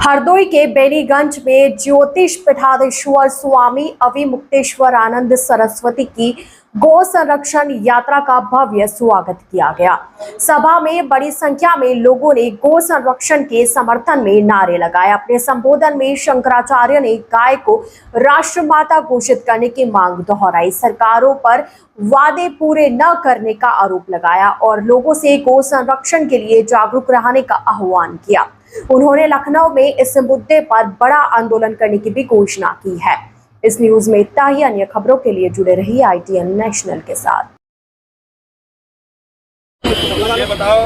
हरदोई के बेनीगंज में ज्योतिष पीठाधीश्वर स्वामी अविमुक्तेश्वर आनंद सरस्वती की गौ संरक्षण यात्रा का भव्य स्वागत किया गया। सभा में बड़ी संख्या में लोगों ने गौ संरक्षण के समर्थन में नारे लगाए। अपने संबोधन में शंकराचार्य ने गाय को राष्ट्रमाता घोषित करने की मांग दोहराई, सरकारों पर वादे पूरे न करने का आरोप लगाया और लोगों से गौ संरक्षण के लिए जागरूक रहने का आह्वान किया। उन्होंने लखनऊ में इस मुद्दे पर बड़ा आंदोलन करने की भी घोषणा की है। इस न्यूज में इतना ही। अन्य खबरों के लिए जुड़े रहिए ITN नेशनल के साथ। ये बताओ,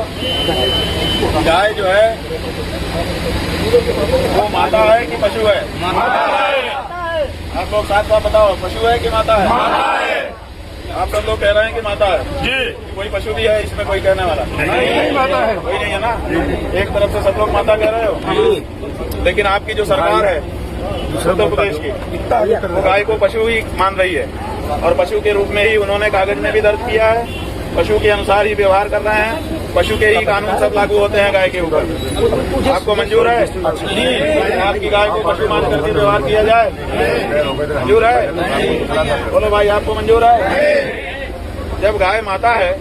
गाय जो है वो माता है कि पशु है? माता है। आप लोग साथ साथ बताओ, पशु है कि माता है? माता है। आप सब लोग कह रहे हैं कि माता है जी। कोई पशु भी है इसमें? कोई कहने वाला नहीं, माता है। कोई नहीं है ना? एक तरफ से सब लोग माता कह रहे हो, लेकिन आपकी जो सरकार है उत्तर प्रदेश की, वो गाय को पशु ही मान रही है और पशु के रूप में ही उन्होंने कागज में भी दर्ज किया है। पशु के अनुसार ही व्यवहार कर रहे हैं, पशु के ही कानून सब लागू होते हैं गाय के ऊपर। आपको मंजूर है आपकी गाय को पशु मान करके व्यवहार किया जाए? मंजूर है? बोलो भाई, आपको मंजूर है? जब गाय माता है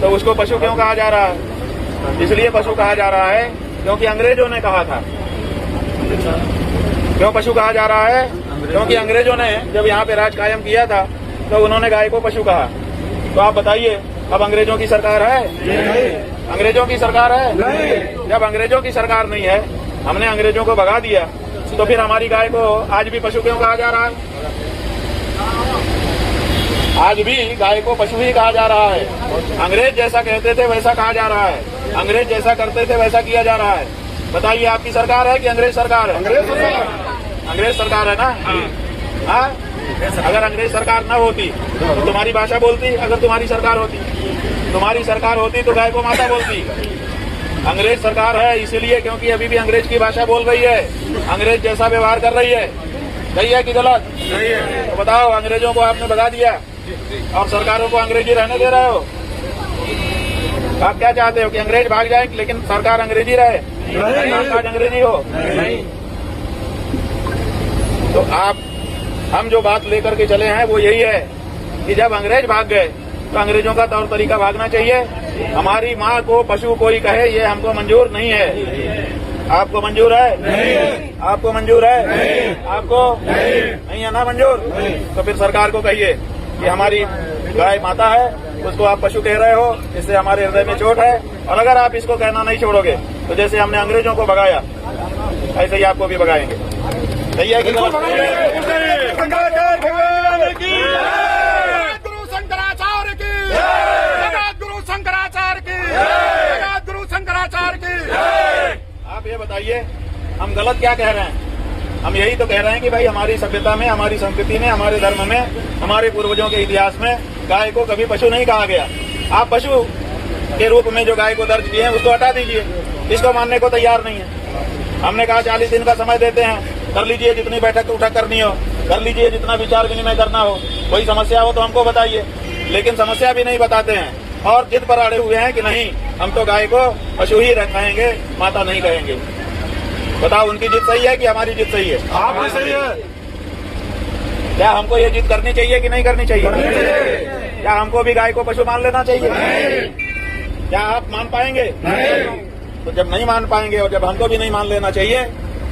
तो उसको पशु क्यों कहा जा रहा है? इसलिए पशु कहा जा रहा है क्योंकि अंग्रेजों ने कहा था। क्यों पशु कहा जा रहा है? क्योंकि अंग्रेजों ने जब यहाँ पे राज कायम किया था तो उन्होंने गाय को पशु कहा। तो आप बताइए, अब अंग्रेजों की सरकार है? अंग्रेजों की सरकार है? जब अंग्रेजों की सरकार नहीं है, हमने अंग्रेजों को भगा दिया, तो फिर हमारी गाय को आज भी पशु क्यों कहा जा रहा है? आज भी गाय को पशु ही कहा जा रहा है। अंग्रेज जैसा कहते थे वैसा कहा जा रहा है, अंग्रेज जैसा करते थे वैसा किया जा रहा है। बताइए, आपकी सरकार है कि अंग्रेज सरकार है? अंग्रेज सरकार है ना? हाँ, अगर अंग्रेज सरकार न होती तो तुम्हारी भाषा बोलती। अगर तुम्हारी सरकार होती तो गाय को माता बोलती। अंग्रेज सरकार है इसीलिए क्योंकि अभी भी अंग्रेज की भाषा बोल रही है, अंग्रेज जैसा व्यवहार कर रही है। सही है कि गलत? सही है। तो बताओ, अंग्रेजों को आपने भगा दिया और सरकारों को अंग्रेजी रहने दे रहे हो। आप क्या चाहते हो कि अंग्रेज भाग जाए लेकिन सरकार अंग्रेजी रहे? आज अंग्रेजी हो नहीं। तो हम जो बात लेकर के चले हैं वो यही है कि जब अंग्रेज भाग गए तो अंग्रेजों का तौर तरीका भागना चाहिए। हमारी माँ को पशु कोई कहे, ये हमको मंजूर नहीं है। आपको मंजूर है? नहीं। आपको मंजूर है? नहीं। आपको नहीं है ना मंजूर? तो फिर सरकार को कहिए कि हमारी गाय माता है, उसको आप पशु कह रहे हो, इससे हमारे हृदय में चोट है। और अगर आप इसको कहना नहीं छोड़ोगे तो जैसे हमने अंग्रेजों को भगाया ऐसे ही आपको भी भगाएंगे। सही है कि गलत? गुरु शंकराचार्य की, गुरु शंकराचार्य की, गुरु शंकराचार्य की। आप ये बताइए, हम गलत क्या कह रहे हैं? हम यही तो कह रहे हैं कि भाई हमारी सभ्यता में, हमारी संस्कृति में, हमारे धर्म में, हमारे पूर्वजों के इतिहास में गाय को कभी पशु नहीं कहा गया। आप पशु के रूप में जो गाय को दर्ज किए हैं उसको हटा दीजिए। इसको मानने को तैयार नहीं है। हमने कहा 40 दिन का समय देते हैं, कर लीजिए जितनी बैठक उठक करनी हो, कर लीजिए जितना विचार विनिमय करना हो। कोई समस्या हो तो हमको बताइए, लेकिन समस्या भी नहीं बताते हैं और जिद पर अड़े हुए हैं कि नहीं, हम तो गाय को पशु ही कहेंगे, माता नहीं कहेंगे। बताओ, उनकी जिद सही है कि हमारी जिद सही है? आपकी सही है। क्या हमको ये जिद करनी चाहिए कि नहीं करनी चाहिए? क्या हमको भी गाय को पशु मान लेना चाहिए? क्या आप मान पाएंगे? तो जब नहीं मान पाएंगे और जब हमको भी नहीं मान लेना चाहिए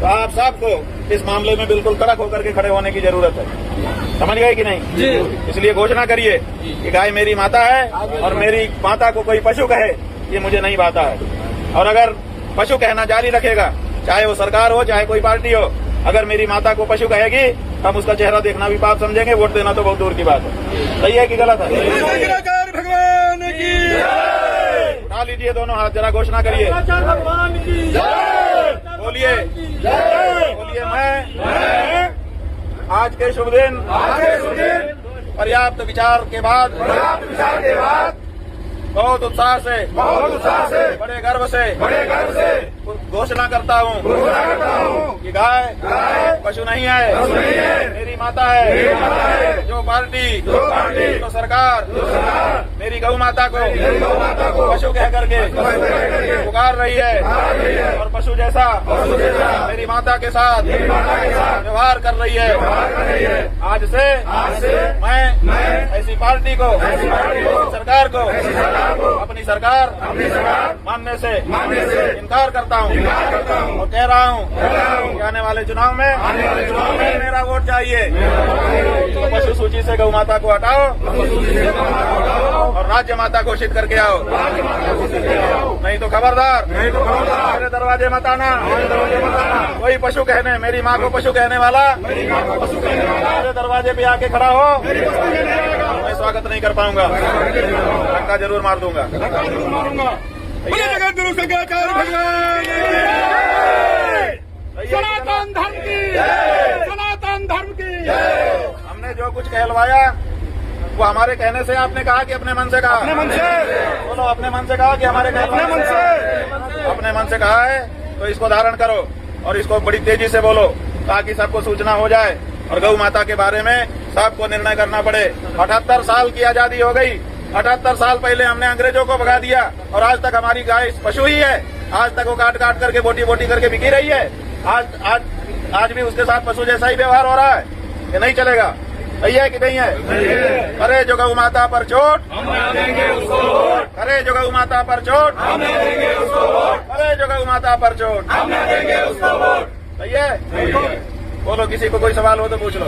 तो आप सबको इस मामले में बिल्कुल कड़क होकर के खड़े होने की जरूरत है। समझ गए कि नहीं जी? इसलिए घोषणा करिए कि गाय मेरी माता है और मेरी माता को कोई पशु कहे ये मुझे नहीं भाता है। और अगर पशु कहना जारी रखेगा, चाहे वो सरकार हो चाहे कोई पार्टी हो, अगर मेरी माता को पशु कहेगी हम उसका चेहरा देखना भी पाप समझेंगे, वोट देना तो बहुत दूर की बात है। सही है कि गलत है? भगवान की उठा लीजिए दोनों हाथ, जरा घोषणा करिए। भगवान की बोलिए, बोलिए। मैं आज के शुभ दिन पर्याप्त विचार के बाद बहुत उत्साह से बड़े गर्व से घोषणा करता हूँ कि गाय पशु नहीं है, मेरी माता है। जो पार्टी, जो सरकार मेरी गौ माता को पशु कह करके पुकार रही है और पशु जैसा मेरी माता के साथ व्यवहार कर रही है। आज से मैं ऐसी पार्टी को, सरकार को अपनी सरकार मानने से इनकार करता हूँ और कह रहा हूँ कि आने वाले चुनाव में मेरा वोट चाहिए। तो पशु सूची से गौ माता को हटाओ और राज्य माता घोषित करके आओ, नहीं तो खबरदार मेरे दरवाजे मत आना। कोई पशु कहने, मेरी माँ को पशु कहने वाला मेरे दरवाजे पे आके खड़ा हो, मैं स्वागत नहीं कर पाऊंगा, धक्का जरूर मार दूंगा। बोले जगत गुरु शंकराचार्य भगवान की सनातन धर्म की, सनातन धर्म की। हमने जो कुछ कहलवाया वो हमारे कहने से आपने कहा कि अपने मन से कहा? अपने मन से बोलो, अपने मन से कहा कि हमारे अपने मन से? अपने मन से कहा है तो इसको धारण करो और इसको बड़ी तेजी से बोलो ताकि सबको सूचना हो जाए और गौ माता के बारे में सबको निर्णय करना पड़े। 78 साल की आजादी हो गई, 78 साल पहले हमने अंग्रेजों को भगा दिया और आज तक हमारी गाय पशु ही है। आज तक वो काट काट करके बोटी बोटी करके बिकी रही है। आज भी उसके साथ पशु जैसा ही व्यवहार हो रहा है। ये नहीं चलेगा। सही है कि नहीं है? अरे जो गौ माता पर चोट, अरे जो गौ माता पर चोट, अरे जो गौ माता पर चोट। सही है? बोलो, किसी को कोई सवाल हो तो पूछ लो।